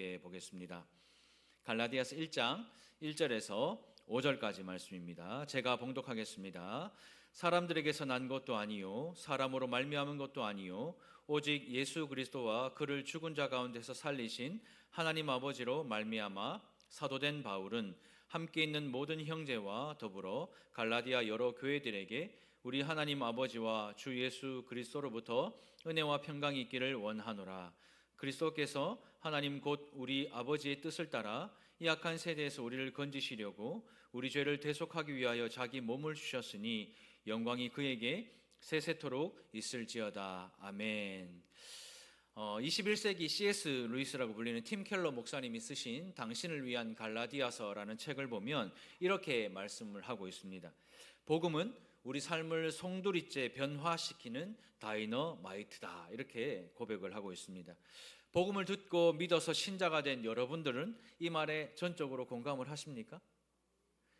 함께 보겠습니다. 갈라디아서 1장 1절에서 5절까지 말씀입니다. 제가 봉독하겠습니다. 사람들에게서 난 것도 아니요 사람으로 말미암은 것도 아니요 오직 예수 그리스도와 그를 죽은 자 가운데서 살리신 하나님 아버지로 말미암아 사도된 바울은 함께 있는 모든 형제와 더불어 갈라디아 여러 교회들에게 우리 하나님 아버지와 주 예수 그리스도로부터 은혜와 평강이 있기를 원하노라. 그리스도께서 하나님 곧 우리 아버지의 뜻을 따라 이 악한 세대에서 우리를 건지시려고 우리 죄를 대속하기 위하여 자기 몸을 주셨으니 영광이 그에게 세세토록 있을지어다. 아멘. 21세기 C.S. 루이스라고 불리는 팀 켈러 목사님이 쓰신 당신을 위한 갈라디아서라는 책을 보면 이렇게 말씀을 하고 있습니다. 복음은 우리 삶을 송두리째 변화시키는 다이너마이트다, 이렇게 고백을 하고 있습니다. 복음을 듣고 믿어서 신자가 된 여러분들은 이 말에 전적으로 공감을 하십니까?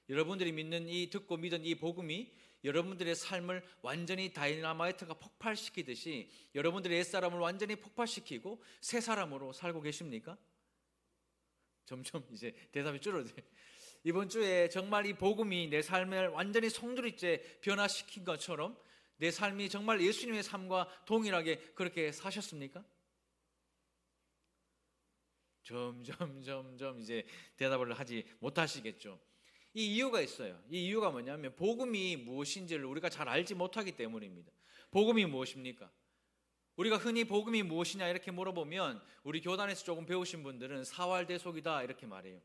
여러분들이 믿는 이 듣고 믿은 이 복음이 여러분들의 삶을 완전히 다이너마이트가 폭발시키듯이 여러분들의 옛사람을 완전히 폭발시키고 새 사람으로 살고 계십니까? 점점 이제 대답이 줄어들어요. 이번 주에 정말 이 복음이 내 삶을 완전히 송두리째 변화시킨 것처럼 내 삶이 정말 예수님의 삶과 동일하게 그렇게 사셨습니까? 점점 이제 대답을 하지 못하시겠죠. 이 이유가 있어요. 이 이유가 뭐냐면 복음이 무엇인지를 우리가 잘 알지 못하기 때문입니다. 복음이 무엇입니까? 우리가 흔히 복음이 무엇이냐 이렇게 물어보면 우리 교단에서 조금 배우신 분들은 사활대속이다 이렇게 말해요.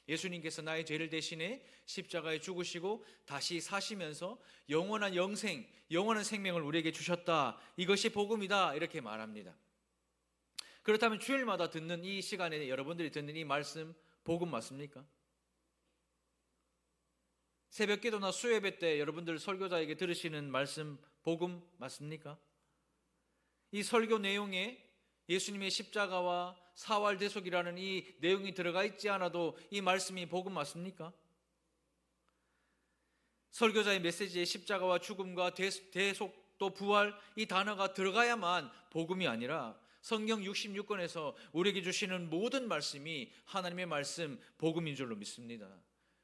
예수님께서 나의 죄를 대신해 십자가에 죽으시고 다시 사시면서 영원한 영생, 영원한 생명을 우리에게 주셨다. 이것이 복음이다 이렇게 말합니다. 그렇다면 주일마다 듣는 이 시간에 여러분들이 듣는 이 말씀 복음 맞습니까? 새벽기도나 수요예배 때 여러분들 설교자에게 들으시는 말씀 복음 맞습니까? 이 설교 내용에 예수님의 십자가와 사활대속이라는 이 내용이 들어가 있지 않아도 이 말씀이 복음 맞습니까? 설교자의 메시지에 십자가와 죽음과 대속 또 부활 이 단어가 들어가야만 복음이 아니라 성경 66권에서 우리에게 주시는 모든 말씀이 하나님의 말씀 복음인 줄로 믿습니다.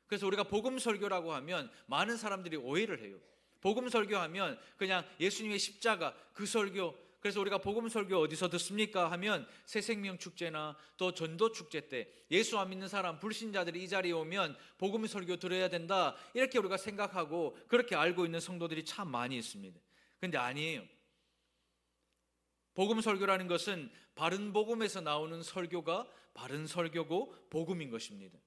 그래서 우리가 복음 설교라고 하면 많은 사람들이 오해를 해요. 복음 설교하면 그냥 예수님의 십자가 그 설교, 그래서 우리가 복음 설교 어디서 듣습니까? 하면 새생명 축제나 또 전도 축제 때 예수 안 믿는 사람 불신자들이 이 자리에 오면 복음 설교 들어야 된다 이렇게 우리가 생각하고 그렇게 알고 있는 성도들이 참 많이 있습니다. 근데 아니에요. 복음 설교라는 것은 바른 복음에서 나오는 설교가 바른 설교고 복음인 것입니다.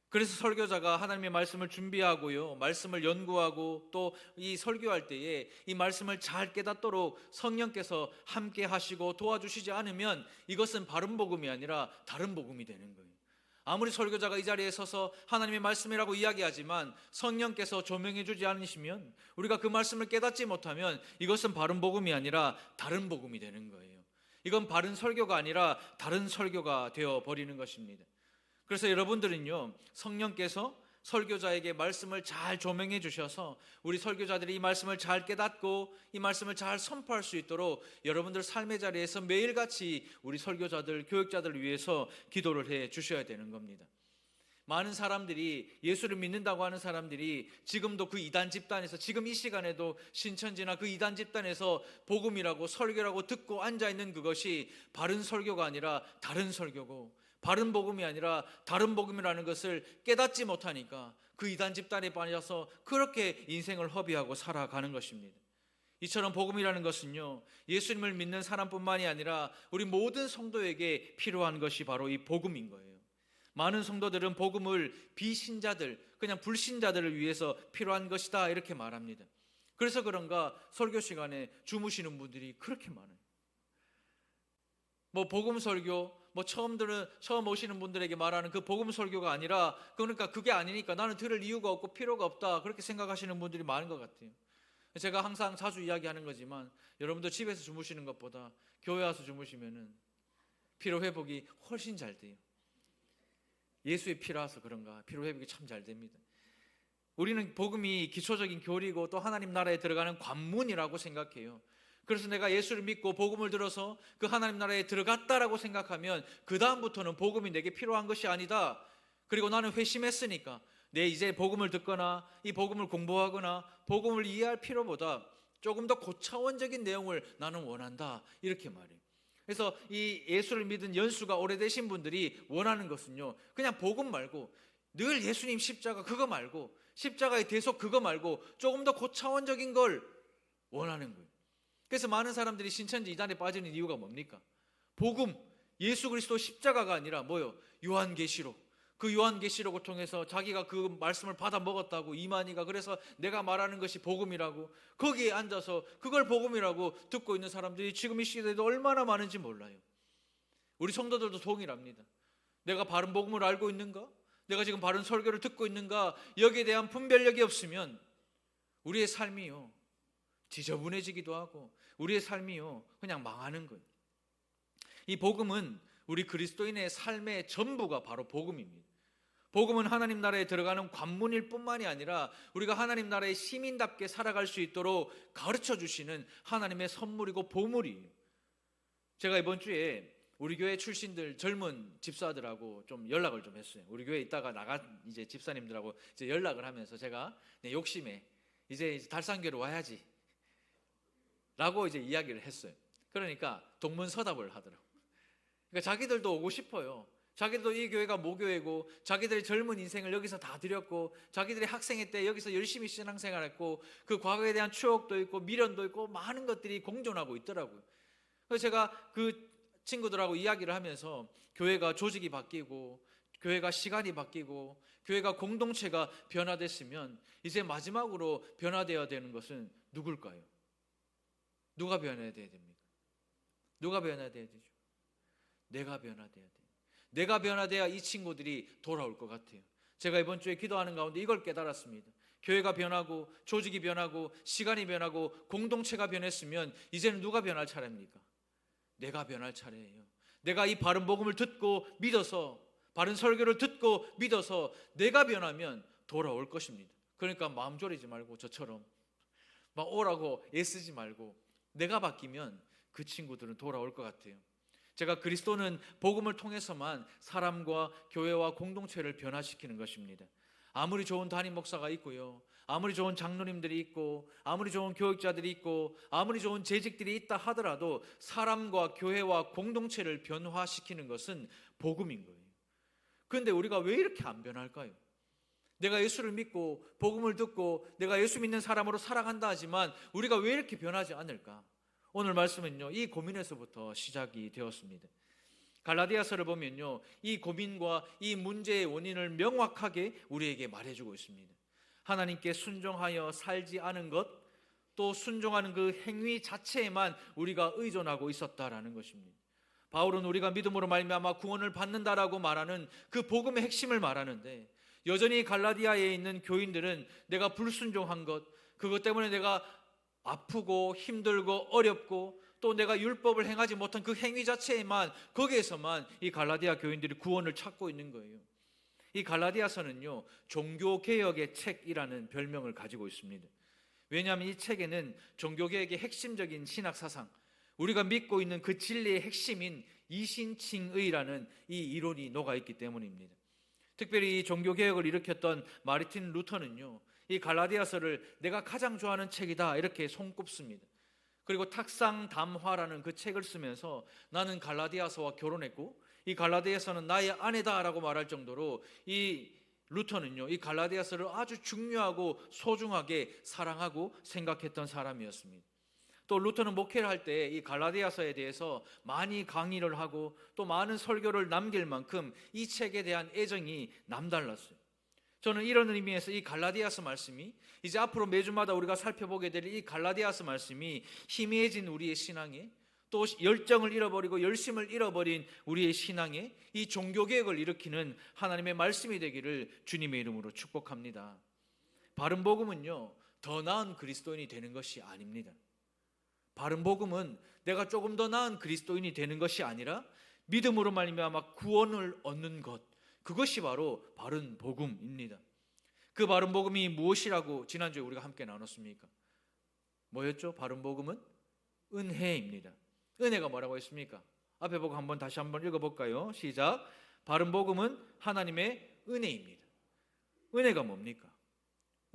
그래서 설교자가 하나님의 말씀을 준비하고요, 말씀을 연구하고 또 이 설교할 때에 이 말씀을 잘 깨닫도록 성령께서 함께 하시고 도와주시지 않으면 이것은 바른 복음이 아니라 다른 복음이 되는 거예요. 아무리 설교자가 이 자리에 서서 하나님의 말씀이라고 이야기하지만 성령께서 조명해 주지 않으시면, 우리가 그 말씀을 깨닫지 못하면 이것은 바른 복음이 아니라 다른 복음이 되는 거예요. 이건 바른 설교가 아니라 다른 설교가 되어버리는 것입니다. 그래서 여러분들은요, 성령께서 설교자에게 말씀을 잘 조명해 주셔서 우리 설교자들이 이 말씀을 잘 깨닫고 이 말씀을 잘 선포할 수 있도록 여러분들 삶의 자리에서 매일같이 우리 설교자들, 교육자들을 위해서 기도를 해 주셔야 되는 겁니다. 많은 사람들이, 예수를 믿는다고 하는 사람들이 지금도 그 이단 집단에서, 지금 이 시간에도 신천지나 그 이단 집단에서 복음이라고 설교라고 듣고 앉아있는 그것이 바른 설교가 아니라 다른 설교고, 바른 복음이 아니라 다른 복음이라는 것을 깨닫지 못하니까 그 이단 집단에 빠져서 그렇게 인생을 허비하고 살아가는 것입니다. 이처럼 복음이라는 것은요, 예수님을 믿는 사람뿐만이 아니라 우리 모든 성도에게 필요한 것이 바로 이 복음인 거예요. 많은 성도들은 복음을 비신자들, 그냥 불신자들을 위해서 필요한 것이다 이렇게 말합니다. 그래서 그런가 설교 시간에 주무시는 분들이 그렇게 많아요. 복음 설교, 처음 오시는 분들에게 말하는 그 복음 설교가 아니라, 그러니까 그게 아니니까 나는 들을 이유가 없고 필요가 없다 그렇게 생각하시는 분들이 많은 것 같아요. 제가 항상 자주 이야기하는 거지만 여러분들 집에서 주무시는 것보다 교회 와서 주무시면은 피로 회복이 훨씬 잘 돼요. 예수의 피라서 그런가 피로 회복이 참 잘 됩니다. 우리는 복음이 기초적인 교리고 또 하나님 나라에 들어가는 관문이라고 생각해요. 그래서 내가 예수를 믿고 복음을 들어서 그 하나님 나라에 들어갔다라고 생각하면 그 다음부터는 복음이 내게 필요한 것이 아니다. 그리고 나는 회심했으니까 내 이제 복음을 듣거나 이 복음을 공부하거나 복음을 이해할 필요보다 조금 더 고차원적인 내용을 나는 원한다, 이렇게 말해요. 그래서 이 예수를 믿은 연수가 오래되신 분들이 원하는 것은요, 그냥 복음 말고 늘 예수님 십자가 그거 말고 십자가의 대속 그거 말고 조금 더 고차원적인 걸 원하는 거예요. 그래서 많은 사람들이 신천지 이단에 빠지는 이유가 뭡니까? 복음, 예수 그리스도 십자가가 아니라 뭐요? 요한계시록. 그 요한계시록을 통해서 자기가 그 말씀을 받아 먹었다고, 이만희가 그래서 내가 말하는 것이 복음이라고 거기에 앉아서 그걸 복음이라고 듣고 있는 사람들이 지금 이 시대에도 얼마나 많은지 몰라요. 우리 성도들도 동일합니다. 내가 바른 복음을 알고 있는가? 내가 지금 바른 설교를 듣고 있는가? 여기에 대한 분별력이 없으면 우리의 삶이요, 지저분해지기도 하고 우리의 삶이요, 그냥 망하는 거예요. 이 복음은 우리 그리스도인의 삶의 전부가 바로 복음입니다. 복음은 하나님 나라에 들어가는 관문일 뿐만이 아니라 우리가 하나님 나라의 시민답게 살아갈 수 있도록 가르쳐 주시는 하나님의 선물이고 보물이에요. 제가 이번 주에 우리 교회 출신들 젊은 집사들하고 좀 연락을 좀 했어요. 우리 교회 있다가 나간 이제 집사님들하고 이제 연락을 하면서 제가 욕심에 이제 달산교로 와야지 라고 이제 이야기를 했어요. 그러니까 동문서답을 하더라고요. 그러니까 자기들도 오고 싶어요. 자기들도 이 교회가 모교회고 자기들의 젊은 인생을 여기서 다 드렸고 자기들이 학생회 때 여기서 열심히 신앙생활했고 그 과거에 대한 추억도 있고 미련도 있고 많은 것들이 공존하고 있더라고요. 그래서 제가 그 친구들하고 이야기를 하면서 교회가 조직이 바뀌고 교회가 시간이 바뀌고 교회가 공동체가 변화됐으면 이제 마지막으로 변화되어야 되는 것은 누굴까요? 누가 변화해야 됩니까? 누가 변화해야 되죠? 내가 변화돼야 돼요. 내가 변화돼야 이 친구들이 돌아올 것 같아요. 제가 이번 주에 기도하는 가운데 이걸 깨달았습니다. 교회가 변하고 조직이 변하고 시간이 변하고 공동체가 변했으면 이제는 누가 변할 차례입니까? 내가 변할 차례예요. 내가 이 바른 복음을 듣고 믿어서, 바른 설교를 듣고 믿어서 내가 변하면 돌아올 것입니다. 그러니까 마음 졸이지 말고 저처럼 막 오라고 애쓰지 말고 내가 바뀌면 그 친구들은 돌아올 것 같아요. 제가 그리스도는 복음을 통해서만 사람과 교회와 공동체를 변화시키는 것입니다. 아무리 좋은 담임 목사가 있고요, 아무리 좋은 장로님들이 있고 아무리 좋은 교육자들이 있고 아무리 좋은 재직들이 있다 하더라도 사람과 교회와 공동체를 변화시키는 것은 복음인 거예요. 그런데 우리가 왜 이렇게 안 변할까요? 내가 예수를 믿고 복음을 듣고 내가 예수 믿는 사람으로 살아간다 하지만 우리가 왜 이렇게 변하지 않을까? 오늘 말씀은요, 이 고민에서부터 시작이 되었습니다. 갈라디아서를 보면요, 이 고민과 이 문제의 원인을 명확하게 우리에게 말해주고 있습니다. 하나님께 순종하여 살지 않은 것, 또 순종하는 그 행위 자체에만 우리가 의존하고 있었다라는 것입니다. 바울은 우리가 믿음으로 말미암아 구원을 받는다라고 말하는 그 복음의 핵심을 말하는데, 여전히 갈라디아에 있는 교인들은 내가 불순종한 것, 그것 때문에 내가 아프고 힘들고 어렵고 또 내가 율법을 행하지 못한 그 행위 자체에만, 거기에서만 이 갈라디아 교인들이 구원을 찾고 있는 거예요. 이 갈라디아서는요, 종교개혁의 책이라는 별명을 가지고 있습니다. 왜냐하면 이 책에는 종교개혁의 핵심적인 신학사상, 우리가 믿고 있는 그 진리의 핵심인 이신칭의라는 이 이론이 녹아있기 때문입니다. 특별히 이 종교개혁을 일으켰던 마르틴 루터는요, 이 갈라디아서를 내가 가장 좋아하는 책이다 이렇게 손꼽습니다. 그리고 탁상담화라는 그 책을 쓰면서 나는 갈라디아서와 결혼했고 이 갈라디아서는 나의 아내다라고 말할 정도로 이 루터는요, 이 갈라디아서를 아주 중요하고 소중하게 사랑하고 생각했던 사람이었습니다. 또 루터는 목회를 할 때 이 갈라디아서에 대해서 많이 강의를 하고 또 많은 설교를 남길 만큼 이 책에 대한 애정이 남달랐어요. 저는 이런 의미에서 이 갈라디아서 말씀이 이제 앞으로 매주마다 우리가 살펴보게 될 이 갈라디아서 말씀이 희미해진 우리의 신앙에, 또 열정을 잃어버리고 열심을 잃어버린 우리의 신앙에 이 종교개혁을 일으키는 하나님의 말씀이 되기를 주님의 이름으로 축복합니다. 바른 복음은요, 더 나은 그리스도인이 되는 것이 아닙니다. 바른 복음은 내가 조금 더 나은 그리스도인이 되는 것이 아니라 믿음으로 말미암아 구원을 얻는 것, 그것이 바로 바른 복음입니다. 그 바른 복음이 무엇이라고 지난주에 우리가 함께 나눴습니까? 뭐였죠? 바른 복음은 은혜입니다. 은혜가 뭐라고 했습니까? 앞에 보고 다시 한번 읽어볼까요? 시작. 바른 복음은 하나님의 은혜입니다. 은혜가 뭡니까?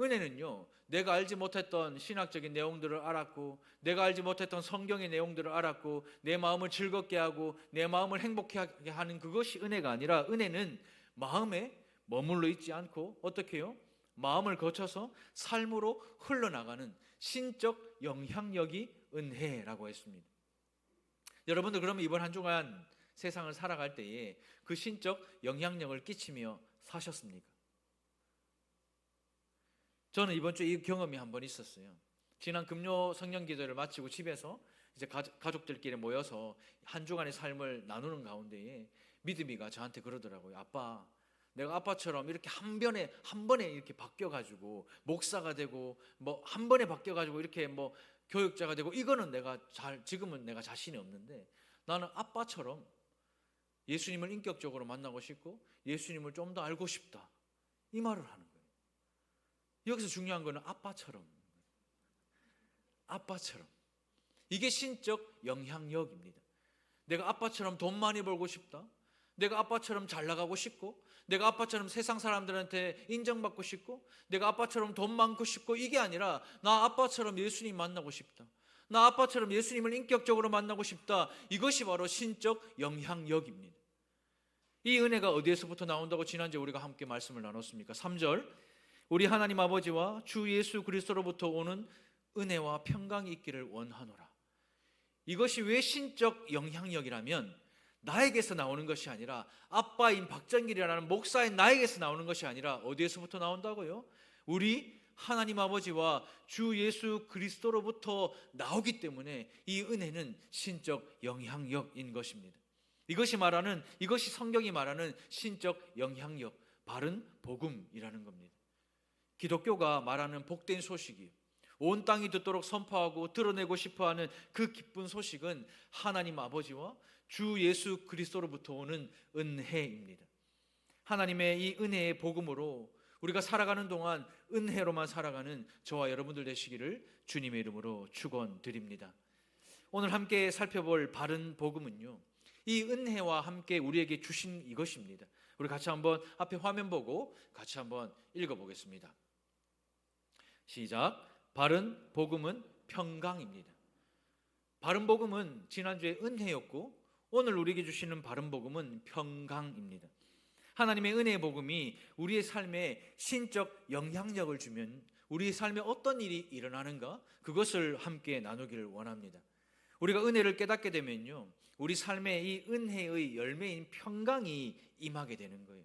은혜는요, 내가 알지 못했던 신학적인 내용들을 알았고, 내가 알지 못했던 성경의 내용들을 알았고, 내 마음을 즐겁게 하고 내 마음을 행복하게 하는 그것이 은혜가 아니라, 은혜는 마음에 머물러 있지 않고 어떻게 해요? 마음을 거쳐서 삶으로 흘러나가는 신적 영향력이 은혜라고 했습니다. 여러분들 그러면 이번 한 주간 세상을 살아갈 때에 그 신적 영향력을 끼치며 사셨습니까? 저는 이번 주에 이 경험이 한 번 있었어요. 지난 금요 성령 기도를 마치고 집에서 이제 가족들끼리 모여서 한 주간의 삶을 나누는 가운데에 믿음이가 저한테 그러더라고요. 아빠, 내가 아빠처럼 이렇게 한 번에 이렇게 바뀌어가지고 목사가 되고 뭐 한 번에 바뀌어가지고 이렇게 뭐 교육자가 되고 이거는 지금은 내가 자신이 없는데 나는 아빠처럼 예수님을 인격적으로 만나고 싶고 예수님을 좀 더 알고 싶다. 이 말을 하는 거예요. 여기서 중요한 거는 아빠처럼. 이게 신적 영향력입니다. 내가 아빠처럼 돈 많이 벌고 싶다. 내가 아빠처럼 잘 나가고 싶고, 내가 아빠처럼 세상 사람들한테 인정받고 싶고, 내가 아빠처럼 돈 많고 싶고, 이게 아니라 나 아빠처럼 예수님 만나고 싶다. 나 아빠처럼 예수님을 인격적으로 만나고 싶다. 이것이 바로 신적 영향력입니다. 이 은혜가 어디에서부터 나온다고 지난주에 우리가 함께 말씀을 나눴습니까? 3절, 우리 하나님 아버지와 주 예수 그리스도로부터 오는 은혜와 평강이 있기를 원하노라. 이것이 왜 신적 영향력이라면 나에게서 나오는 것이 아니라 아빠인 박정길이라는 목사인 나에게서 나오는 것이 아니라 어디에서부터 나온다고요? 우리 하나님 아버지와 주 예수 그리스도로부터 나오기 때문에 이 은혜는 신적 영향력인 것입니다. 이것이 성경이 말하는 신적 영향력, 바른 복음이라는 겁니다. 기독교가 말하는 복된 소식이요, 온 땅이 듣도록 선포하고 드러내고 싶어하는 그 기쁜 소식은 하나님 아버지와 주 예수 그리스도로부터 오는 은혜입니다. 하나님의 이 은혜의 복음으로 우리가 살아가는 동안 은혜로만 살아가는 저와 여러분들 되시기를 주님의 이름으로 축원드립니다. 오늘 함께 살펴볼 바른 복음은요, 이 은혜와 함께 우리에게 주신 이것입니다. 우리 같이 한번 앞에 화면 보고 같이 한번 읽어보겠습니다. 시작. 바른 복음은 평강입니다. 바른 복음은 지난주에 은혜였고 오늘 우리에게 주시는 바른 복음은 평강입니다. 하나님의 은혜의 복음이 우리의 삶에 신적 영향력을 주면 우리의 삶에 어떤 일이 일어나는가, 그것을 함께 나누기를 원합니다. 우리가 은혜를 깨닫게 되면요, 우리 삶에 이 은혜의 열매인 평강이 임하게 되는 거예요.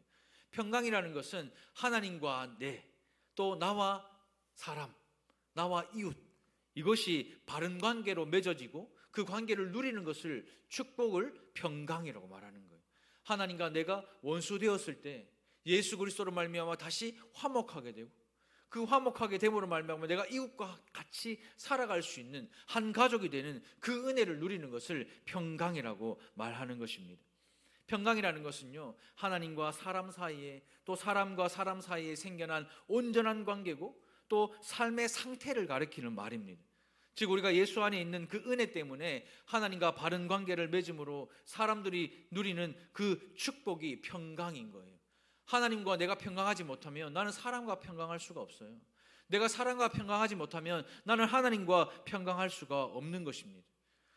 평강이라는 것은 하나님과 또 나와 사람, 나와 이웃, 이것이 바른 관계로 맺어지고 그 관계를 누리는 것을 축복을 평강이라고 말하는 거예요. 하나님과 내가 원수 되었을 때 예수 그리스도로 말미암아 다시 화목하게 되고, 그 화목하게 됨으로 말미암아 내가 이웃과 같이 살아갈 수 있는 한 가족이 되는 그 은혜를 누리는 것을 평강이라고 말하는 것입니다. 평강이라는 것은요, 하나님과 사람 사이에 또 사람과 사람 사이에 생겨난 온전한 관계고 또 삶의 상태를 가리키는 말입니다. 즉 우리가 예수 안에 있는 그 은혜 때문에 하나님과 바른 관계를 맺음으로 사람들이 누리는 그 축복이 평강인 거예요. 하나님과 내가 평강하지 못하면 나는 사람과 평강할 수가 없어요. 내가 사람과 평강하지 못하면 나는 하나님과 평강할 수가 없는 것입니다.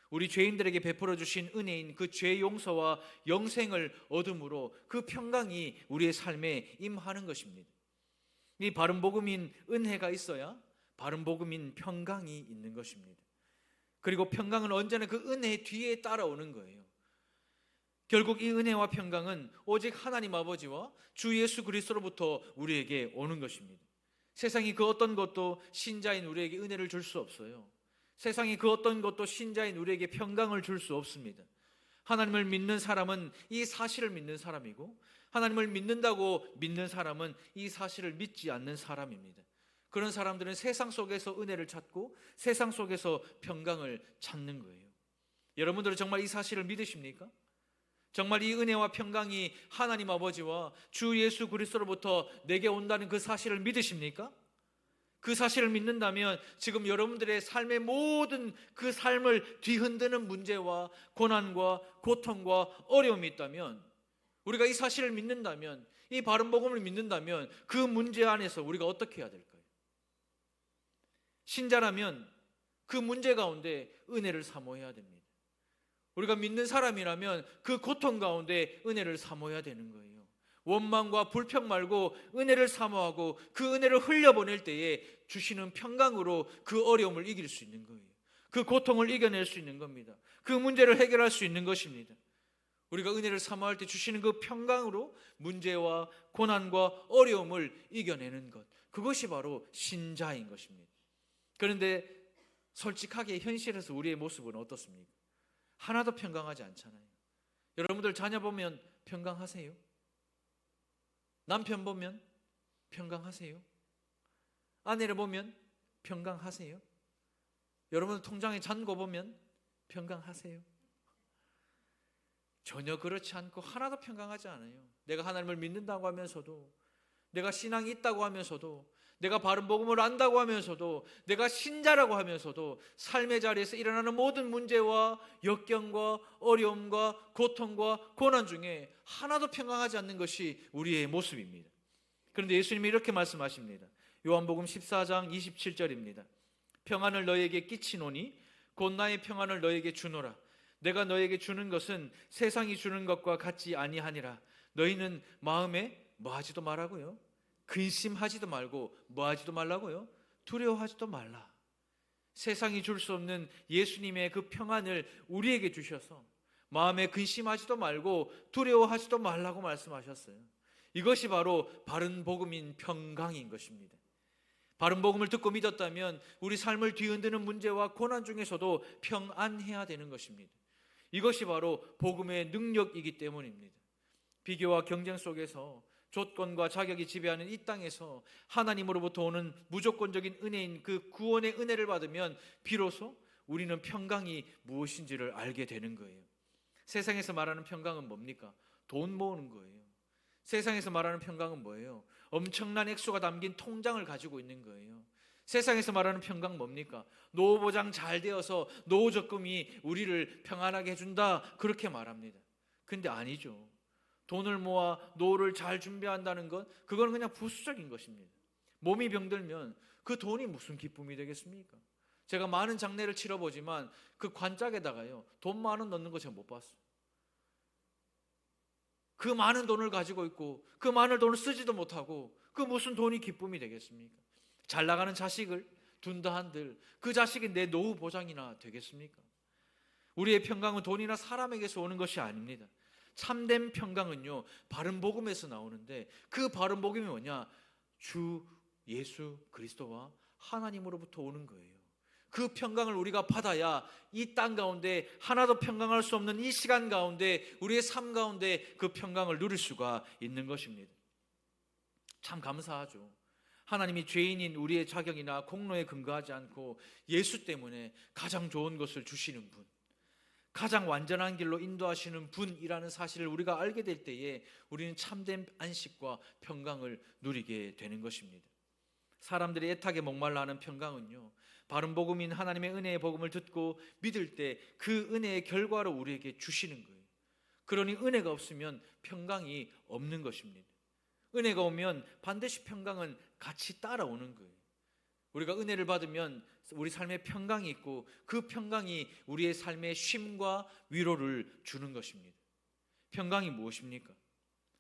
우리 죄인들에게 베풀어 주신 은혜인 그 죄 용서와 영생을 얻음으로 그 평강이 우리의 삶에 임하는 것입니다. 이 바른 복음인 은혜가 있어야 바른 복음인 평강이 있는 것입니다. 그리고 평강은 언제나 그 은혜 뒤에 따라오는 거예요. 결국 이 은혜와 평강은 오직 하나님 아버지와 주 예수 그리스도로부터 우리에게 오는 것입니다. 세상이 그 어떤 것도 신자인 우리에게 은혜를 줄 수 없어요. 세상이 그 어떤 것도 신자인 우리에게 평강을 줄 수 없습니다. 하나님을 믿는 사람은 이 사실을 믿는 사람이고, 하나님을 믿는다고 믿는 사람은 이 사실을 믿지 않는 사람입니다. 그런 사람들은 세상 속에서 은혜를 찾고 세상 속에서 평강을 찾는 거예요. 여러분들은 정말 이 사실을 믿으십니까? 정말 이 은혜와 평강이 하나님 아버지와 주 예수 그리스도로부터 내게 온다는 그 사실을 믿으십니까? 그 사실을 믿는다면 지금 여러분들의 삶의 모든 그 삶을 뒤흔드는 문제와 고난과 고통과 어려움이 있다면, 우리가 이 사실을 믿는다면, 이 바른 복음을 믿는다면 그 문제 안에서 우리가 어떻게 해야 될까요? 신자라면 그 문제 가운데 은혜를 사모해야 됩니다. 우리가 믿는 사람이라면 그 고통 가운데 은혜를 사모해야 되는 거예요. 원망과 불평 말고 은혜를 사모하고 그 은혜를 흘려보낼 때에 주시는 평강으로 그 어려움을 이길 수 있는 거예요. 그 고통을 이겨낼 수 있는 겁니다. 그 문제를 해결할 수 있는 것입니다. 우리가 은혜를 사모할 때 주시는 그 평강으로 문제와 고난과 어려움을 이겨내는 것, 그것이 바로 신자인 것입니다. 그런데 솔직하게 현실에서 우리의 모습은 어떻습니까? 하나도 평강하지 않잖아요. 여러분들 자녀 보면 평강하세요? 남편 보면 평강하세요? 아내를 보면 평강하세요? 여러분 통장의 잔고 보면 평강하세요? 전혀 그렇지 않고 하나도 평강하지 않아요. 내가 하나님을 믿는다고 하면서도, 내가 신앙이 있다고 하면서도, 내가 바른 복음을 안다고 하면서도, 내가 신자라고 하면서도 삶의 자리에서 일어나는 모든 문제와 역경과 어려움과 고통과 고난 중에 하나도 평강하지 않는 것이 우리의 모습입니다. 그런데 예수님이 이렇게 말씀하십니다. 요한복음 14장 27절입니다. 평안을 너희에게 끼치노니 곧 나의 평안을 너희에게 주노라. 내가 너희에게 주는 것은 세상이 주는 것과 같지 아니하니라. 너희는 마음에 뭐하지도 말라고요? 근심하지도 말고 뭐하지도 말라고요? 두려워하지도 말라. 세상이 줄 수 없는 예수님의 그 평안을 우리에게 주셔서 마음에 근심하지도 말고 두려워하지도 말라고 말씀하셨어요. 이것이 바로 바른 복음인 평강인 것입니다. 바른 복음을 듣고 믿었다면 우리 삶을 뒤흔드는 문제와 고난 중에서도 평안해야 되는 것입니다. 이것이 바로 복음의 능력이기 때문입니다. 비교와 경쟁 속에서 조건과 자격이 지배하는 이 땅에서 하나님으로부터 오는 무조건적인 은혜인 그 구원의 은혜를 받으면 비로소 우리는 평강이 무엇인지를 알게 되는 거예요. 세상에서 말하는 평강은 뭡니까? 돈 모으는 거예요. 세상에서 말하는 평강은 뭐예요? 엄청난 액수가 담긴 통장을 가지고 있는 거예요. 세상에서 말하는 평강 뭡니까? 노후보장 잘 되어서 노후적금이 우리를 평안하게 해준다, 그렇게 말합니다. 근데 아니죠. 돈을 모아 노후를 잘 준비한다는 것, 그건 그냥 부수적인 것입니다. 몸이 병들면 그 돈이 무슨 기쁨이 되겠습니까? 제가 많은 장례를 치러보지만 그 관짝에다가요, 돈 10,000원 넣는 거 제가 못 봤어요. 그 많은 돈을 가지고 있고 그 많은 돈을 쓰지도 못하고 그 무슨 돈이 기쁨이 되겠습니까? 잘 나가는 자식을 둔다 한들 그 자식이 내 노후 보장이나 되겠습니까? 우리의 평강은 돈이나 사람에게서 오는 것이 아닙니다. 참된 평강은요, 바른 복음에서 나오는데 그 바른 복음이 뭐냐? 주 예수 그리스도와 하나님으로부터 오는 거예요. 그 평강을 우리가 받아야 이 땅 가운데 하나도 평강할 수 없는 이 시간 가운데 우리의 삶 가운데 그 평강을 누릴 수가 있는 것입니다. 참 감사하죠. 하나님이 죄인인 우리의 자격이나 공로에 근거하지 않고 예수 때문에 가장 좋은 것을 주시는 분, 가장 완전한 길로 인도하시는 분이라는 사실을 우리가 알게 될 때에 우리는 참된 안식과 평강을 누리게 되는 것입니다. 사람들이 애타게 목말라 하는 평강은요, 바른 복음인 하나님의 은혜의 복음을 듣고 믿을 때 그 은혜의 결과로 우리에게 주시는 거예요. 그러니 은혜가 없으면 평강이 없는 것입니다. 은혜가 오면 반드시 평강은 같이 따라오는 거예요. 우리가 은혜를 받으면 우리 삶에 평강이 있고 그 평강이 우리의 삶에 쉼과 위로를 주는 것입니다. 평강이 무엇입니까?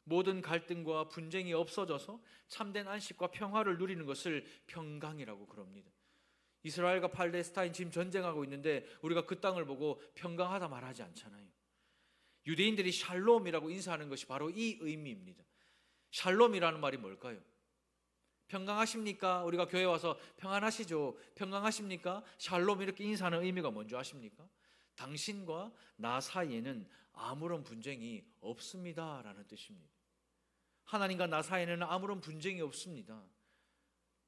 모든 갈등과 분쟁이 없어져서 참된 안식과 평화를 누리는 것을 평강이라고 그럽니다. 이스라엘과 팔레스타인 지금 전쟁하고 있는데 우리가 그 땅을 보고 평강하다 말하지 않잖아요. 유대인들이 샬롬이라고 인사하는 것이 바로 이 의미입니다. 샬롬이라는 말이 뭘까요? 평강하십니까? 우리가 교회 와서 평안하시죠? 평강하십니까? 샬롬 이렇게 인사하는 의미가 뭔지 아십니까? 당신과 나 사이에는 아무런 분쟁이 없습니다 라는 뜻입니다. 하나님과 나 사이에는 아무런 분쟁이 없습니다.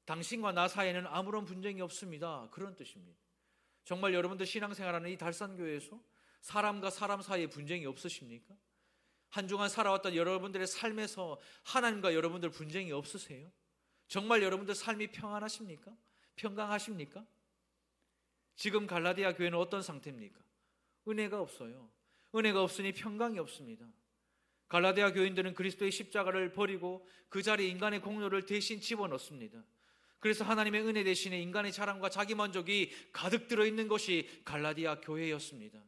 당신과 나 사이에는 아무런 분쟁이 없습니다, 그런 뜻입니다. 정말 여러분들 신앙생활하는 이 달산교회에서 사람과 사람 사이에 분쟁이 없으십니까? 한 주간 살아왔던 여러분들의 삶에서 하나님과 여러분들 분쟁이 없으세요? 정말 여러분들 삶이 평안하십니까? 평강하십니까? 지금 갈라디아 교회는 어떤 상태입니까? 은혜가 없어요. 은혜가 없으니 평강이 없습니다. 갈라디아 교인들은 그리스도의 십자가를 버리고 그 자리에 인간의 공로를 대신 집어넣습니다. 그래서 하나님의 은혜 대신에 인간의 자랑과 자기만족이 가득 들어있는 것이 갈라디아 교회였습니다.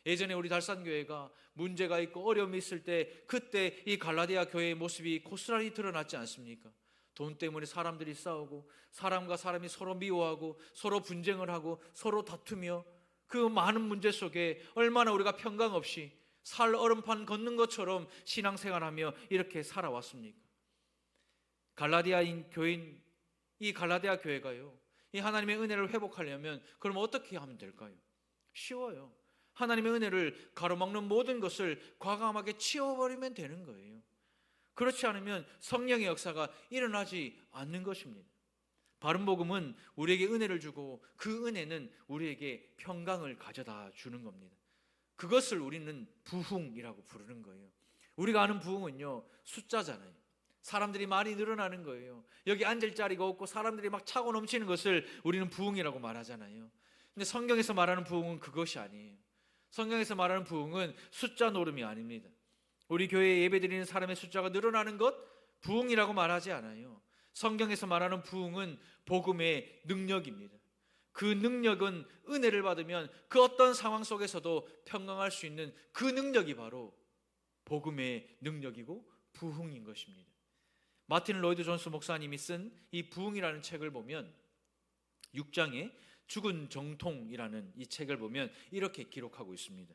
예전에 우리 달산교회가 문제가 있고 어려움이 있을 때 그때 이 갈라디아 교회의 모습이 고스란히 드러났지 않습니까? 돈 때문에 사람들이 싸우고 사람과 사람이 서로 미워하고 서로 분쟁을 하고 서로 다투며 그 많은 문제 속에 얼마나 우리가 평강 없이 살 얼음판 걷는 것처럼 신앙생활하며 이렇게 살아왔습니까? 갈라디아인 교인 이 갈라디아 교회가요, 이 하나님의 은혜를 회복하려면 그럼 어떻게 하면 될까요? 쉬워요. 하나님의 은혜를 가로막는 모든 것을 과감하게 치워버리면 되는 거예요. 그렇지 않으면 성령의 역사가 일어나지 않는 것입니다. 바른 복음은 우리에게 은혜를 주고 그 은혜는 우리에게 평강을 가져다 주는 겁니다. 그것을 우리는 부흥이라고 부르는 거예요. 우리가 아는 부흥은요, 숫자잖아요. 사람들이 많이 늘어나는 거예요. 여기 앉을 자리가 없고 사람들이 막 차고 넘치는 것을 우리는 부흥이라고 말하잖아요. 근데 성경에서 말하는 부흥은 그것이 아니에요. 성경에서 말하는 부흥은 숫자 노름이 아닙니다. 우리 교회에 예배드리는 사람의 숫자가 늘어나는 것 부흥이라고 말하지 않아요. 성경에서 말하는 부흥은 복음의 능력입니다. 그 능력은 은혜를 받으면 그 어떤 상황 속에서도 평강할 수 있는 그 능력이 바로 복음의 능력이고 부흥인 것입니다. 마틴 로이드 존스 목사님이 쓴 이 부흥이라는 책을 보면 6장에 죽은 정통이라는 이 책을 보면 이렇게 기록하고 있습니다.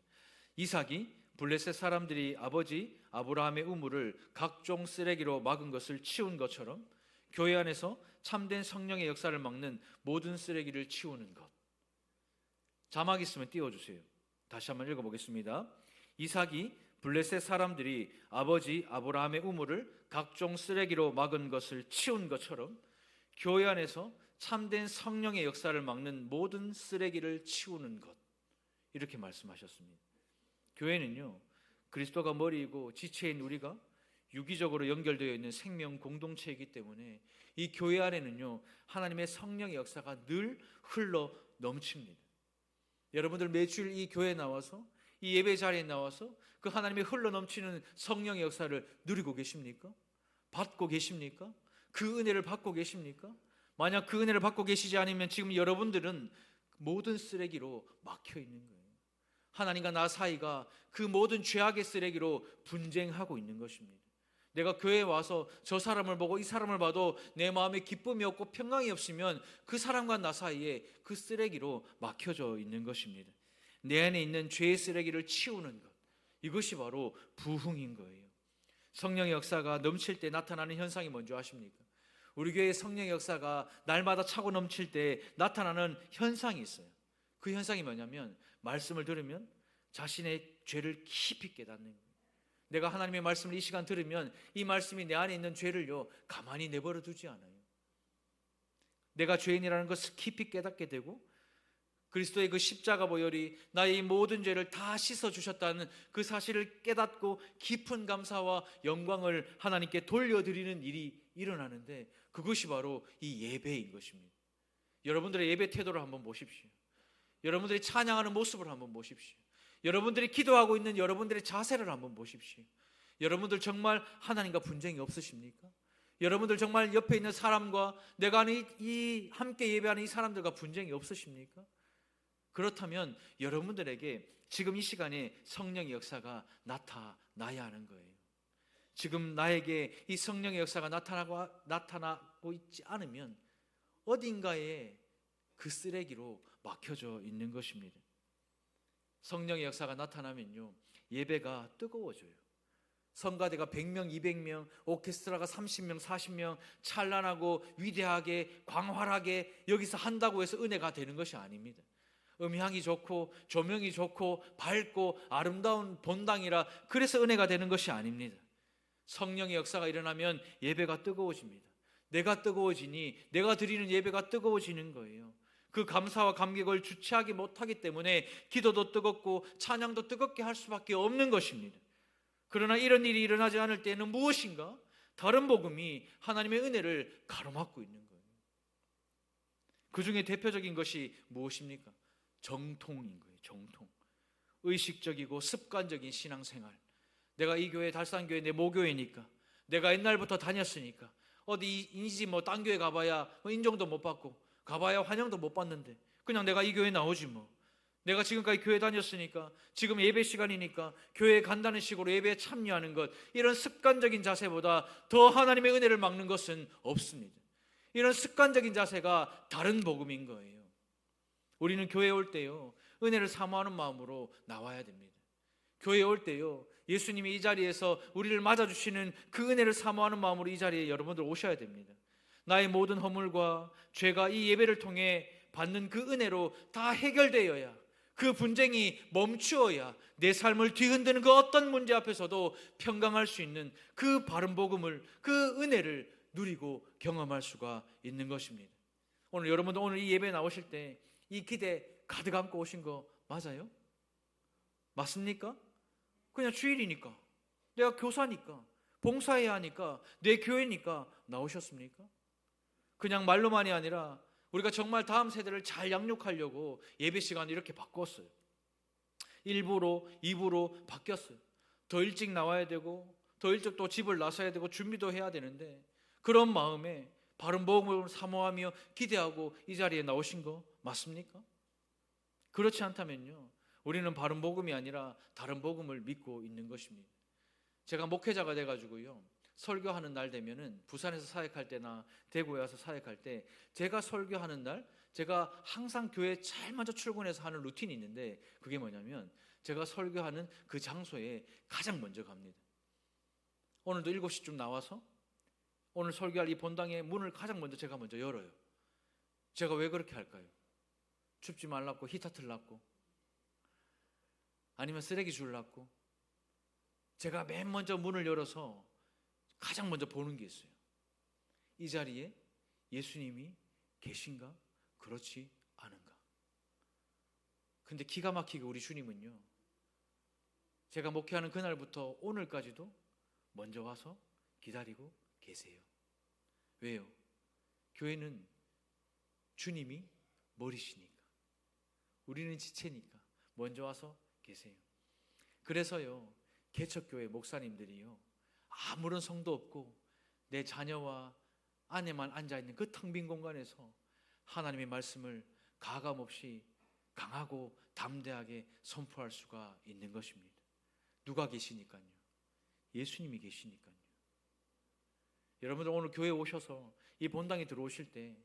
이삭이 블레셋 사람들이 아버지 아브라함의 우물을 각종 쓰레기로 막은 것을 치운 것처럼 교회 안에서 참된 성령의 역사를 막는 모든 쓰레기를 치우는 것. 자막 있으면 띄워주세요. 다시 한번 읽어보겠습니다. 이삭이 블레셋 사람들이 아버지 아브라함의 우물을 각종 쓰레기로 막은 것을 치운 것처럼 교회 안에서 참된 성령의 역사를 막는 모든 쓰레기를 치우는 것. 이렇게 말씀하셨습니다. 교회는요, 그리스도가 머리이고 지체인 우리가 유기적으로 연결되어 있는 생명 공동체이기 때문에 이 교회 안에는요, 하나님의 성령의 역사가 늘 흘러 넘칩니다. 여러분들 매주일 이 교회에 나와서 이 예배 자리에 나와서 그 하나님의 흘러 넘치는 성령의 역사를 누리고 계십니까? 받고 계십니까? 그 은혜를 받고 계십니까? 만약 그 은혜를 받고 계시지 않으면 지금 여러분들은 모든 쓰레기로 막혀 있는 거예요. 하나님과 나 사이가 그 모든 죄악의 쓰레기로 분쟁하고 있는 것입니다. 내가 교회에 와서 저 사람을 보고 이 사람을 봐도 내 마음에 기쁨이 없고 평강이 없으면 그 사람과 나 사이에 그 쓰레기로 막혀져 있는 것입니다. 내 안에 있는 죄의 쓰레기를 치우는 것, 이것이 바로 부흥인 거예요. 성령의 역사가 넘칠 때 나타나는 현상이 뭔지 아십니까? 우리 교회의 성령의 역사가 날마다 차고 넘칠 때 나타나는 현상이 있어요. 그 현상이 뭐냐면 말씀을 들으면 자신의 죄를 깊이 깨닫는 거예요. 내가 하나님의 말씀을 이 시간 들으면 이 말씀이 내 안에 있는 죄를요 가만히 내버려 두지 않아요. 내가 죄인이라는 것을 깊이 깨닫게 되고 그리스도의 그 십자가 보혈이 나의 이 모든 죄를 다 씻어주셨다는 그 사실을 깨닫고 깊은 감사와 영광을 하나님께 돌려드리는 일이 일어나는데 그것이 바로 이 예배인 것입니다. 여러분들의 예배 태도를 한번 보십시오. 여러분들이 찬양하는 모습을 한번 보십시오. 여러분들이 기도하고 있는 여러분들의 자세를 한번 보십시오. 여러분들 정말 하나님과 분쟁이 없으십니까? 여러분들 정말 옆에 있는 사람과 내가 아는 이 함께 예배하는 이 사람들과 분쟁이 없으십니까? 그렇다면 여러분들에게 지금 이 시간에 성령의 역사가 나타나야 하는 거예요. 지금 나에게 이 성령의 역사가 나타나고 있지 않으면 어딘가에 그 쓰레기로 막혀져 있는 것입니다. 성령의 역사가 나타나면요 예배가 뜨거워져요. 성가대가 100명, 200명, 오케스트라가 30명, 40명 찬란하고 위대하게 광활하게 여기서 한다고 해서 은혜가 되는 것이 아닙니다. 음향이 좋고 조명이 좋고 밝고 아름다운 본당이라 그래서 은혜가 되는 것이 아닙니다. 성령의 역사가 일어나면 예배가 뜨거워집니다. 내가 뜨거워지니 내가 드리는 예배가 뜨거워지는 거예요. 그 감사와 감격을 주체하지 못하기 때문에 기도도 뜨겁고 찬양도 뜨겁게 할 수밖에 없는 것입니다. 그러나 이런 일이 일어나지 않을 때는 무엇인가? 다른 복음이 하나님의 은혜를 가로막고 있는 거예요. 그 중에 대표적인 것이 무엇입니까? 정통인 거예요. 정통. 의식적이고 습관적인 신앙생활. 내가 이 교회 달산교회 내 모교회니까, 내가 옛날부터 다녔으니까, 어디인지 뭐 딴 교회 가봐야 인정도 못 받고 가봐야 환영도 못 받는데 그냥 내가 이 교회 나오지 뭐. 내가 지금까지 교회 다녔으니까, 지금 예배 시간이니까 교회에 간다는 식으로 예배에 참여하는 것, 이런 습관적인 자세보다 더 하나님의 은혜를 막는 것은 없습니다. 이런 습관적인 자세가 다른 복음인 거예요. 우리는 교회에 올 때요, 은혜를 사모하는 마음으로 나와야 됩니다. 교회에 올 때요, 예수님이 이 자리에서 우리를 맞아주시는 그 은혜를 사모하는 마음으로 이 자리에 여러분들 오셔야 됩니다. 나의 모든 허물과 죄가 이 예배를 통해 받는 그 은혜로 다 해결되어야, 그 분쟁이 멈추어야 내 삶을 뒤흔드는 그 어떤 문제 앞에서도 평강할 수 있는 그 바른 복음을, 그 은혜를 누리고 경험할 수가 있는 것입니다. 오늘 여러분들 오늘 이 예배에 나오실 때 이 기대 가득 안고 오신 거 맞아요? 맞습니까? 그냥 주일이니까, 내가 교사니까, 봉사해야 하니까, 내 교회니까 나오셨습니까? 그냥 말로만이 아니라 우리가 정말 다음 세대를 잘 양육하려고 예배 시간을 이렇게 바꿨어요. 1부로 2부로 바뀌었어요. 더 일찍 나와야 되고 더 일찍 또 집을 나서야 되고 준비도 해야 되는데, 그런 마음에 바른 복음을 사모하며 기대하고 이 자리에 나오신 거 맞습니까? 그렇지 않다면요, 우리는 바른 복음이 아니라 다른 복음을 믿고 있는 것입니다. 제가 목회자가 돼가지고요, 설교하는 날 되면은 부산에서 사역할 때나 대구에 와서 사역할 때, 제가 설교하는 날 제가 항상 교회에 제일 먼저 출근해서 하는 루틴이 있는데, 그게 뭐냐면 제가 설교하는 그 장소에 가장 먼저 갑니다. 오늘도 7시쯤 나와서 오늘 설교할 이 본당의 문을 가장 먼저 제가 먼저 열어요. 제가 왜 그렇게 할까요? 춥지 말라고, 히터 틀라고, 아니면 쓰레기 줄라고? 제가 맨 먼저 문을 열어서 가장 먼저 보는 게 있어요. 이 자리에 예수님이 계신가? 그렇지 않은가? 근데 기가 막히게 우리 주님은요, 제가 목회하는 그날부터 오늘까지도 먼저 와서 기다리고 계세요. 왜요? 교회는 주님이 머리시니까, 우리는 지체니까 먼저 와서 계세요. 그래서요, 개척교회 목사님들이요, 아무런 성도 없고 내 자녀와 아내만 앉아있는 그 텅 빈 공간에서 하나님의 말씀을 가감없이 강하고 담대하게 선포할 수가 있는 것입니다. 누가 계시니까요? 예수님이 계시니까요. 여러분들 오늘 교회에 오셔서 이 본당에 들어오실 때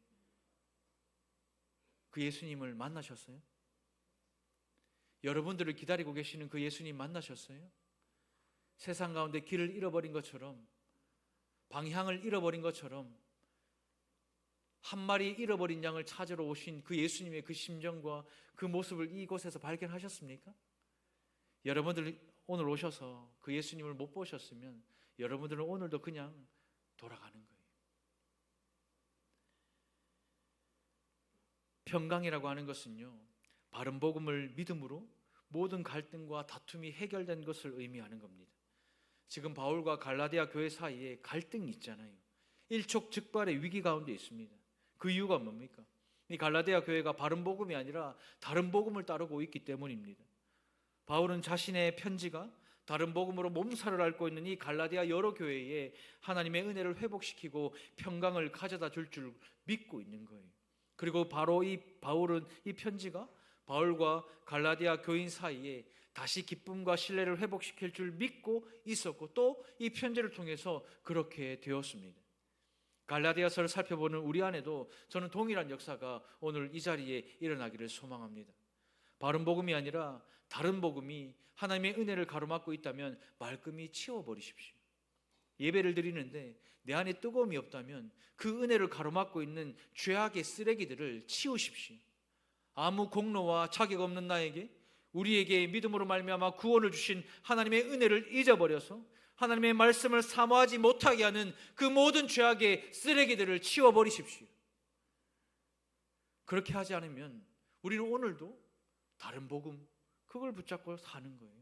그 예수님을 만나셨어요? 여러분들을 기다리고 계시는 그 예수님 만나셨어요? 세상 가운데 길을 잃어버린 것처럼, 방향을 잃어버린 것처럼 한 마리 잃어버린 양을 찾으러 오신 그 예수님의 그 심정과 그 모습을 이곳에서 발견하셨습니까? 여러분들 오늘 오셔서 그 예수님을 못 보셨으면 여러분들은 오늘도 그냥 돌아가는 거예요. 평강이라고 하는 것은요, 바른 복음을 믿음으로 모든 갈등과 다툼이 해결된 것을 의미하는 겁니다. 지금 바울과 갈라디아 교회 사이에 갈등이 있잖아요. 일촉즉발의 위기 가운데 있습니다. 그 이유가 뭡니까? 이 갈라디아 교회가 바른 복음이 아니라 다른 복음을 따르고 있기 때문입니다. 바울은 자신의 편지가 다른 복음으로 몸살을 앓고 있는 이 갈라디아 여러 교회에 하나님의 은혜를 회복시키고 평강을 가져다 줄 줄 믿고 있는 거예요. 그리고 바로 이 바울은 이 편지가 바울과 갈라디아 교인 사이에 다시 기쁨과 신뢰를 회복시킬 줄 믿고 있었고, 또 이 편지를 통해서 그렇게 되었습니다. 갈라디아서를 살펴보는 우리 안에도 저는 동일한 역사가 오늘 이 자리에 일어나기를 소망합니다. 바른 복음이 아니라 다른 복음이 하나님의 은혜를 가로막고 있다면 말끔히 치워버리십시오. 예배를 드리는데 내 안에 뜨거움이 없다면 그 은혜를 가로막고 있는 죄악의 쓰레기들을 치우십시오. 아무 공로와 자격 없는 나에게, 우리에게 믿음으로 말미암아 구원을 주신 하나님의 은혜를 잊어버려서 하나님의 말씀을 사모하지 못하게 하는 그 모든 죄악의 쓰레기들을 치워버리십시오. 그렇게 하지 않으면 우리는 오늘도 다른 복음, 그걸 붙잡고 사는 거예요.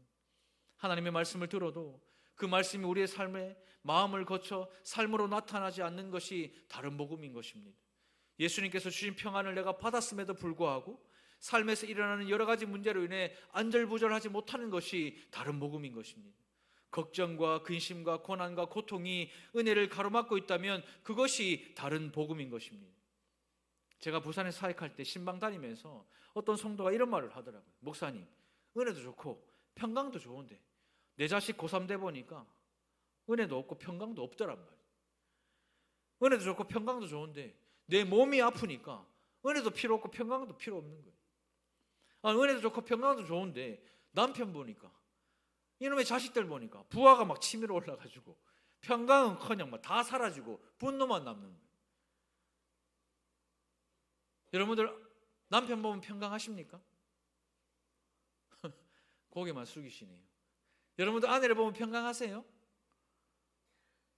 하나님의 말씀을 들어도 그 말씀이 우리의 삶에 마음을 거쳐 삶으로 나타나지 않는 것이 다른 복음인 것입니다. 예수님께서 주신 평안을 내가 받았음에도 불구하고 삶에서 일어나는 여러 가지 문제로 인해 안절부절하지 못하는 것이 다른 복음인 것입니다. 걱정과 근심과 고난과 고통이 은혜를 가로막고 있다면 그것이 다른 복음인 것입니다. 제가 부산에 사역할 때 신방 다니면서 어떤 성도가 이런 말을 하더라고요. 목사님, 은혜도 좋고 평강도 좋은데 내 자식 고3 돼 보니까 은혜도 없고 평강도 없더란 말이에요. 은혜도 좋고 평강도 좋은데 내 몸이 아프니까 은혜도 필요 없고 평강도 필요 없는 거예요. 은혜도 좋고 평강도 좋은데 남편 보니까, 이놈의 자식들 보니까 부하가 막 치밀어 올라가지고 평강은커녕 막 다 사라지고 분노만 남는 거예요. 여러분들 남편 보면 평강하십니까? 고개만 숙이시네요. 여러분들 아내를 보면 평강하세요?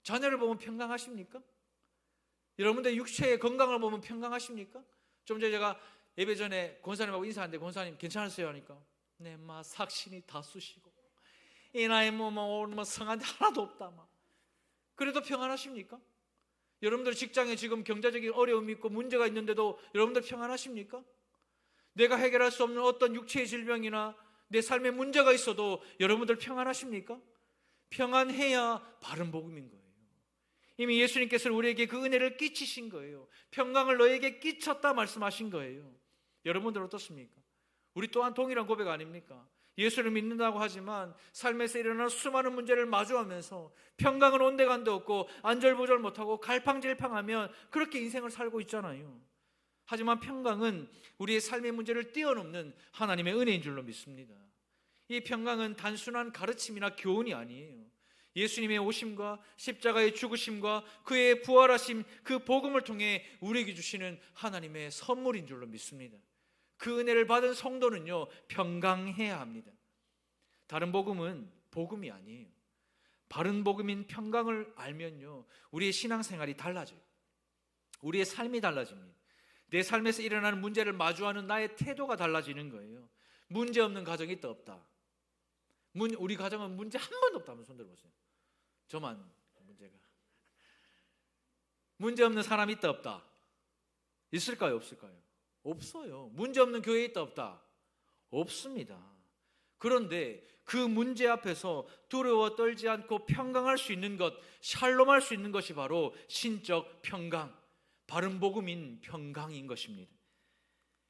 자녀를 보면 평강하십니까? 여러분들 육체의 건강을 보면 평강하십니까? 좀 전에 제가 예배 전에 권사님하고 인사하는데 권사님 괜찮으세요? 하니까 네, 마 삭신이 다 쑤시고 이 나이 뭐 성한 데 하나도 없다 막. 그래도 평안하십니까? 여러분들 직장에 지금 경제적인 어려움이 있고 문제가 있는데도 여러분들 평안하십니까? 내가 해결할 수 없는 어떤 육체의 질병이나 내 삶에 문제가 있어도 여러분들 평안하십니까? 평안해야 바른 복음인 거예요. 이미 예수님께서 우리에게 그 은혜를 끼치신 거예요. 평강을 너에게 끼쳤다 말씀하신 거예요. 여러분들 어떻습니까? 우리 또한 동일한 고백 아닙니까? 예수를 믿는다고 하지만 삶에서 일어나는 수많은 문제를 마주하면서 평강은 온데간데 없고 안절부절 못하고 갈팡질팡하면 그렇게 인생을 살고 있잖아요. 하지만 평강은 우리의 삶의 문제를 뛰어넘는 하나님의 은혜인 줄로 믿습니다. 이 평강은 단순한 가르침이나 교훈이 아니에요. 예수님의 오심과 십자가의 죽으심과 그의 부활하심, 그 복음을 통해 우리에게 주시는 하나님의 선물인 줄로 믿습니다. 그 은혜를 받은 성도는요, 평강해야 합니다. 다른 복음은 복음이 아니에요. 바른 복음인 평강을 알면요, 우리의 신앙생활이 달라져요. 우리의 삶이 달라집니다. 내 삶에서 일어나는 문제를 마주하는 나의 태도가 달라지는 거예요. 문제 없는 가정이 있다 없다. 우리 가정은 문제 한 번도 없다. 한번 손 들어보세요. 저만 문제가. 문제 없는 사람이 있다 없다. 있을까요? 없을까요? 없어요. 문제 없는 교회에 있다 없다. 없습니다. 그런데 그 문제 앞에서 두려워 떨지 않고 평강할 수 있는 것, 샬롬할 수 있는 것이 바로 신적 평강, 바른 복음인 평강인 것입니다.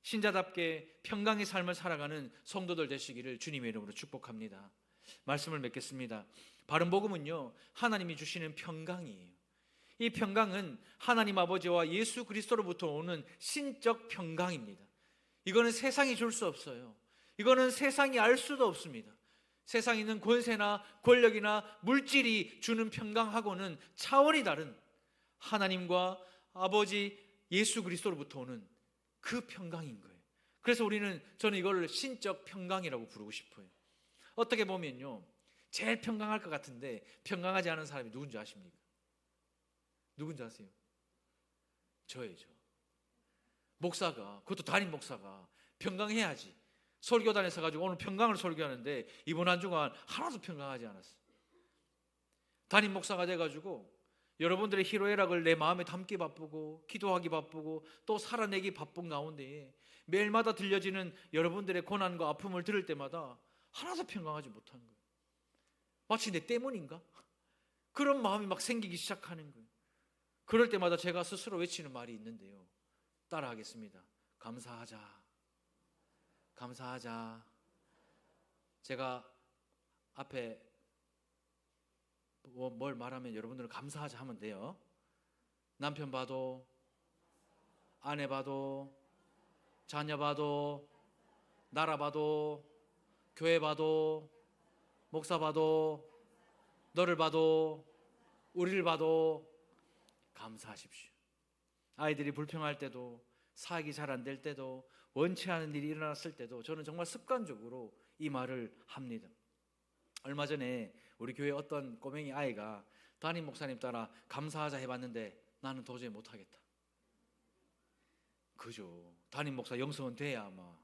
신자답게 평강의 삶을 살아가는 성도들 되시기를 주님의 이름으로 축복합니다. 말씀을 맺겠습니다. 바른 복음은요, 하나님이 주시는 평강이에요. 이 평강은 하나님 아버지와 예수 그리스도로부터 오는 신적 평강입니다. 이거는 세상이 줄 수 없어요. 이거는 세상이 알 수도 없습니다. 세상에 있는 권세나 권력이나 물질이 주는 평강하고는 차원이 다른 하나님과 아버지 예수 그리스도로부터 오는 그 평강인 거예요. 그래서 저는 이걸 신적 평강이라고 부르고 싶어요. 어떻게 보면요, 제일 평강할 것 같은데 평강하지 않은 사람이 누군지 아십니까? 누군지 아세요? 저예요. 목사가, 그것도 담임 목사가 평강해야지 설교단에서 가지고 오늘 평강을 설교하는데 이번 한 주간 하나도 평강하지 않았어요. 담임 목사가 돼가지고 여러분들의 희로애락을 내 마음에 담기 바쁘고 기도하기 바쁘고 또 살아내기 바쁜 가운데 매일마다 들려지는 여러분들의 고난과 아픔을 들을 때마다 하나도 평강하지 못한 거예요. 마치 내 때문인가? 그런 마음이 막 생기기 시작하는 거예요. 그럴 때마다 제가 스스로 외치는 말이 있는데요, 따라하겠습니다. 감사하자. 감사하자. 제가 앞에 뭘 말하면 여러분들은 감사하자 하면 돼요. 남편 봐도, 아내 봐도, 자녀 봐도, 나라 봐도, 교회 봐도, 목사 봐도, 너를 봐도, 우리를 봐도 감사하십시오. 아이들이 불평할 때도, 사역이 잘 안 될 때도, 원치 않은 일이 일어났을 때도 저는 정말 습관적으로 이 말을 합니다. 얼마 전에 우리 교회 어떤 꼬맹이 아이가 담임 목사님 따라 감사하자 해봤는데 나는 도저히 못하겠다. 그죠? 담임 목사 영성은 돼야 아마.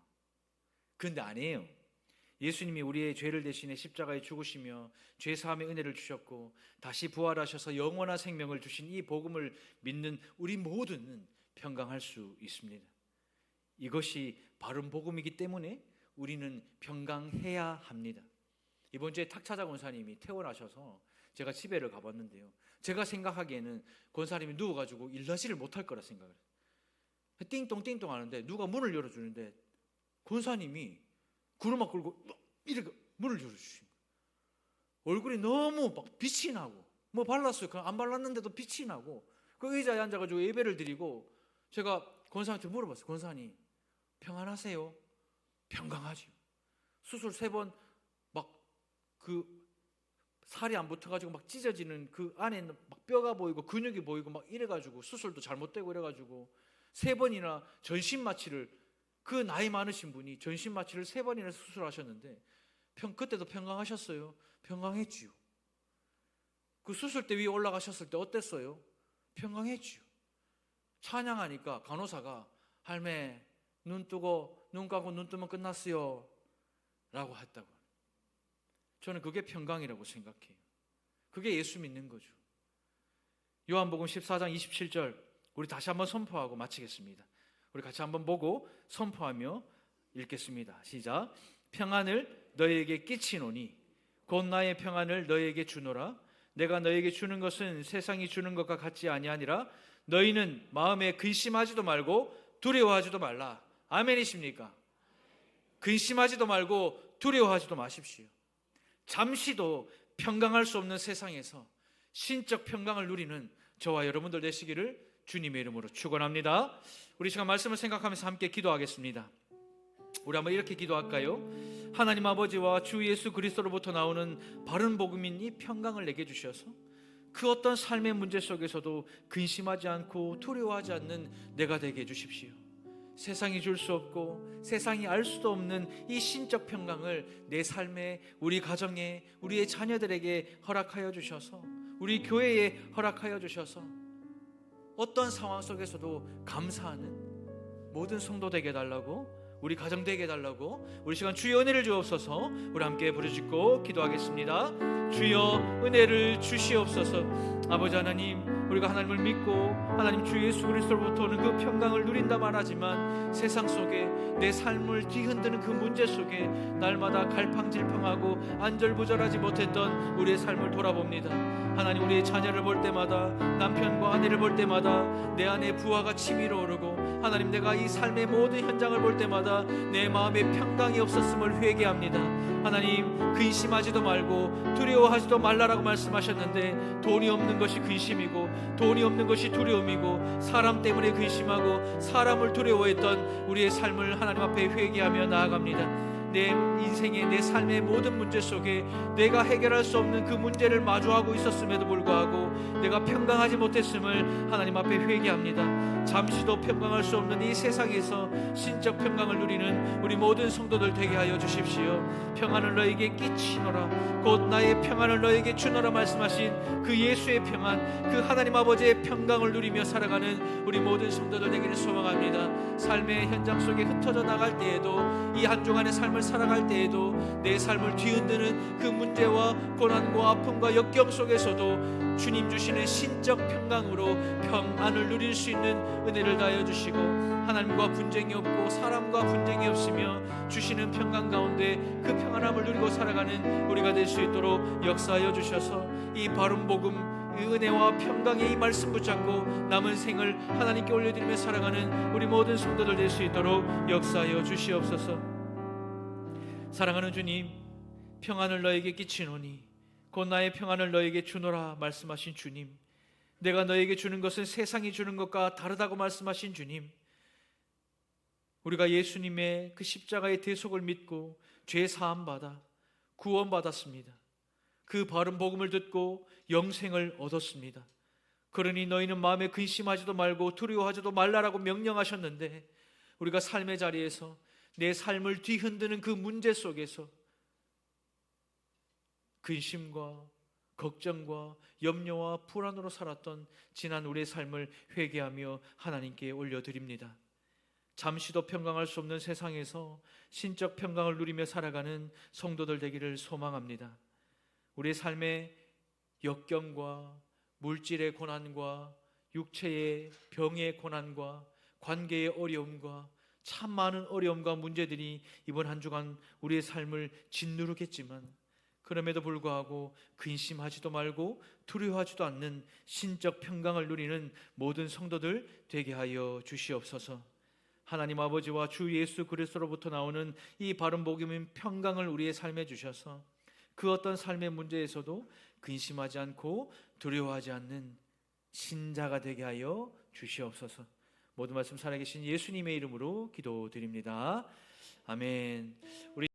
근데 아니에요. 예수님이 우리의 죄를 대신해 십자가에 죽으시며 죄 사함의 은혜를 주셨고 다시 부활하셔서 영원한 생명을 주신 이 복음을 믿는 우리 모두는 평강할 수 있습니다. 이것이 바른 복음이기 때문에 우리는 평강해야 합니다. 이번 주에 탁차자 권사님이 퇴원하셔서 제가 집에를 가봤는데요, 제가 생각하기에는 권사님이 누워가지고 일하지를 못할 거라 생각을 해요. 띵동 띵동 하는데 누가 문을 열어주는데 권사님이 구르마 끌고 이렇게 문을 열어주신 거예요. 얼굴이 너무 막 빛이 나고, 뭐 발랐어요. 그냥 안 발랐는데도 빛이 나고, 그 의자에 앉아가지고 예배를 드리고, 제가 권사님한테 물어봤어요. 권사님 평안하세요? 평강하죠. 수술 3번 막 그 살이 안 붙어가지고 막 찢어지는 그 안에는 막 뼈가 보이고 근육이 보이고 막 이래가지고 수술도 잘못되고 이래가지고 3번이나 전신 마취를, 그 나이 많으신 분이 전신 마취를 3번이나 수술하셨는데 그때도 평강하셨어요? 평강했지요. 그 수술대 위에 올라가셨을 때 어땠어요? 평강했지요. 찬양하니까 간호사가 할매 눈 뜨고 눈 감고 눈 뜨면 끝났어요 라고 했다고. 저는 그게 평강이라고 생각해요. 그게 예수 믿는 거죠. 요한복음 14장 27절 우리 다시 한번 선포하고 마치겠습니다. 우리 같이 한번 보고 선포하며 읽겠습니다. 시작. 평안을 너희에게 끼치노니 곧 나의 평안을 너희에게 주노라. 내가 너희에게 주는 것은 세상이 주는 것과 같지 아니하니라. 너희는 마음에 근심하지도 말고 두려워하지도 말라. 아멘이십니까? 근심하지도 말고 두려워하지도 마십시오. 잠시도 평강할 수 없는 세상에서 신적 평강을 누리는 저와 여러분들 되시기를 주님의 이름으로 축원합니다. 우리 시간 말씀을 생각하면서 함께 기도하겠습니다. 우리 한번 이렇게 기도할까요? 하나님 아버지와 주 예수 그리스도로부터 나오는 바른 복음인 이 평강을 내게 주셔서 그 어떤 삶의 문제 속에서도 근심하지 않고 두려워하지 않는 내가 되게 해주십시오. 세상이 줄 수 없고 세상이 알 수도 없는 이 신적 평강을 내 삶에, 우리 가정에, 우리의 자녀들에게 허락하여 주셔서, 우리 교회에 허락하여 주셔서 어떤 상황 속에서도 감사하는 모든 성도 되게 해달라고, 우리 가정 되게 해달라고, 우리 시간 주의 은혜를 주옵소서. 우리 함께 부르짖고 기도하겠습니다. 주여 은혜를 주시옵소서. 아버지 하나님, 우리가 하나님을 믿고 하나님 주 예수 그리스도로부터 오는 그 평강을 누린다 말하지만 세상 속에 내 삶을 뒤흔드는 그 문제 속에 날마다 갈팡질팡하고 안절부절하지 못했던 우리의 삶을 돌아봅니다. 하나님, 우리의 자녀를 볼 때마다, 남편과 아내를 볼 때마다 내 안에 부하가 치밀어 오르고, 하나님 내가 이 삶의 모든 현장을 볼 때마다 내 마음에 평강이 없었음을 회개합니다. 하나님, 근심하지도 말고 두려워하지도 말라라고 말씀하셨는데 돈이 없는 것이 근심이고 돈이 없는 것이 두려움이고 사람 때문에 근심하고 사람을 두려워했던 우리의 삶을 하나님 앞에 회개하며 나아갑니다. 내 인생의, 내 삶의 모든 문제 속에 내가 해결할 수 없는 그 문제를 마주하고 있었음에도 불구하고 내가 평강하지 못했음을 하나님 앞에 회개합니다. 잠시도 평강할 수 없는 이 세상에서 신적 평강을 누리는 우리 모든 성도들 되게 하여 주십시오. 평안을 너에게 끼치노라. 곧 나의 평안을 너에게 주노라 말씀하신 그 예수의 평안, 그 하나님 아버지의 평강을 누리며 살아가는 우리 모든 성도들 되기를 소망합니다. 삶의 현장 속에 흩어져 나갈 때에도, 이 한 주간의 삶을 살아갈 때에도 내 삶을 뒤흔드는 그 문제와 고난과 아픔과 역경 속에서도 주님 주시는 신적 평강으로 평안을 누릴 수 있는 은혜를 다하여 주시고, 하나님과 분쟁이 없고 사람과 분쟁이 없으며 주시는 평강 가운데 그 평안함을 누리고 살아가는 우리가 될 수 있도록 역사하여 주셔서 이 바른 복음, 이 은혜와 평강의 이 말씀 붙잡고 남은 생을 하나님께 올려드리며 살아가는 우리 모든 성도들 될 수 있도록 역사하여 주시옵소서. 사랑하는 주님, 평안을 너에게 끼치노니 곧 나의 평안을 너에게 주노라 말씀하신 주님, 내가 너에게 주는 것은 세상이 주는 것과 다르다고 말씀하신 주님, 우리가 예수님의 그 십자가의 대속을 믿고 죄 사함 받아 구원 받았습니다. 그 바른 복음을 듣고 영생을 얻었습니다. 그러니 너희는 마음에 근심하지도 말고 두려워하지도 말라라고 명령하셨는데, 우리가 삶의 자리에서 내 삶을 뒤흔드는 그 문제 속에서 근심과 걱정과 염려와 불안으로 살았던 지난 우리의 삶을 회개하며 하나님께 올려드립니다. 잠시도 평강할 수 없는 세상에서 신적 평강을 누리며 살아가는 성도들 되기를 소망합니다. 우리의 삶의 역경과 물질의 고난과 육체의 병의 고난과 관계의 어려움과 참 많은 어려움과 문제들이 이번 한 주간 우리의 삶을 짓누르겠지만, 그럼에도 불구하고 근심하지도 말고 두려워하지도 않는 신적 평강을 누리는 모든 성도들 되게 하여 주시옵소서. 하나님 아버지와 주 예수 그리스도로부터 나오는 이 바른 복음인 평강을 우리의 삶에 주셔서 그 어떤 삶의 문제에서도 근심하지 않고 두려워하지 않는 신자가 되게 하여 주시옵소서. 모든 말씀 살아계신 예수님의 이름으로 기도드립니다. 아멘. 우리